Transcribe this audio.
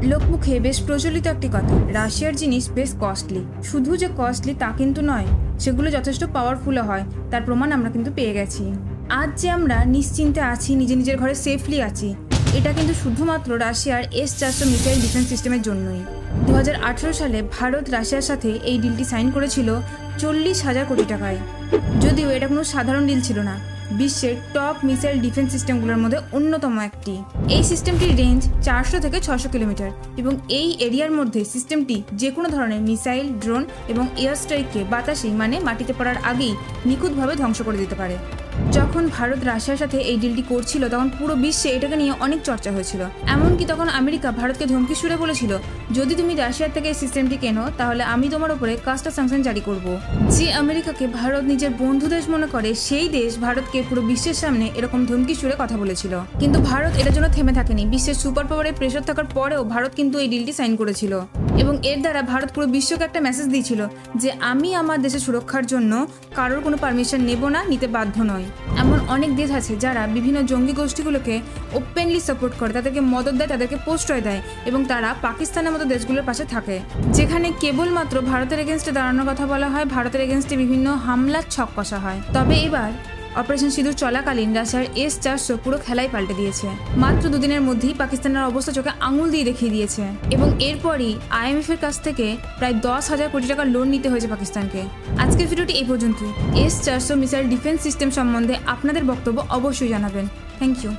লোকমুখে বেশ প্রচলিত একটি কথা, রাশিয়ার জিনিস বেশ কস্টলি। শুধু যে কস্টলি তা কিন্তু নয়, সেগুলো যথেষ্ট পাওয়ারফুলও হয়, তার প্রমাণ আমরা কিন্তু পেয়ে গেছি। আজ যে আমরা নিশ্চিন্তে আছি, নিজের ঘরে সেফলি আছি, এটা কিন্তু শুধুমাত্র রাশিয়ার S-400 মিসাইল ডিফেন্স সিস্টেমের জন্যই। 2018 সালে ভারত রাশিয়ার সাথে এই ডিলটি সাইন করেছিল 40,000 কোটি টাকায়। যদিও এটা কোনো সাধারণ ডিল ছিল না, বিশ্বের টপ মিসাইল ডিফেন্স সিস্টেমগুলোর মধ্যে অন্যতম একটি। এই সিস্টেমটির রেঞ্জ 400 থেকে 600 কিলোমিটার এবং এই এরিয়ার মধ্যে সিস্টেমটি যে কোনো ধরনের মিসাইল, ড্রোন এবং এয়ার স্ট্রাইককে বাতাসেই মানে মাটিতে পড়ার আগেই নিখুঁতভাবে ধ্বংস করে দিতে পারে। যখন ভারত রাশিয়ার সাথে এই ডিলটি করছিল তখন পুরো বিশ্বে এটাকে নিয়ে অনেক চর্চা হয়েছিল। এমনকি তখন আমেরিকা ভারতকে ধমকি সুরে বলেছিল, যদি তুমি রাশিয়ার থেকে এই সিস্টেমটি কেনো তাহলে আমি তোমার উপরে কাস্টা স্যাংশন জারি করব। যে আমেরিকাকে ভারত নিজের বন্ধু দেশ মনে করে, সেই দেশ ভারতকে পুরো বিশ্বের সামনে এরকম ধমকি সুরে কথা বলেছিল। কিন্তু ভারত এটার জন্য থেমে থাকেনি। বিশ্বের সুপার পাওয়ারের প্রেশার থাকার পরেও ভারত কিন্তু এই ডিলটি সাইন করেছিল এবং এর দ্বারা ভারত পুরো বিশ্বকে একটা মেসেজ দিয়েছিল যে আমি আমার দেশের সুরক্ষার জন্য কারোর কোনো পারমিশন নেব না, নিতে বাধ্য নয়। এমন অনেক দেশ আছে যারা বিভিন্ন জঙ্গি গোষ্ঠীগুলোকে ওপেনলি সাপোর্ট করে, তাদেরকে মদত দেয়, তাদেরকে প্রশ্রয় দেয় এবং তারা পাকিস্তানের মতো দেশগুলোর পাশে থাকে, যেখানে কেবলমাত্র ভারতের এগেনস্টে দাঁড়ানোর কথা বলা হয়, ভারতের এগেনস্টে বিভিন্ন হামলার ছক কষা হয়। তবে এবার অপারেশন সিঁদুর চলাকালীন রাশিয়ার S-400 পুরো খেলাই পাল্টে দিয়েছে। মাত্র দুদিনের মধ্যেই পাকিস্তানের অবস্থা চোখে আঙুল দিয়ে দেখিয়ে দিয়েছে এবং এরপরই IMF এর কাছ থেকে প্রায় 10,000 কোটি টাকার লোন নিতে হয়েছে পাকিস্তানকে। আজকের ভিডিওটি এই পর্যন্তই। S-400 মিসাইল ডিফেন্স সিস্টেম সম্বন্ধে আপনাদের বক্তব্য অবশ্যই জানাবেন। Thank you.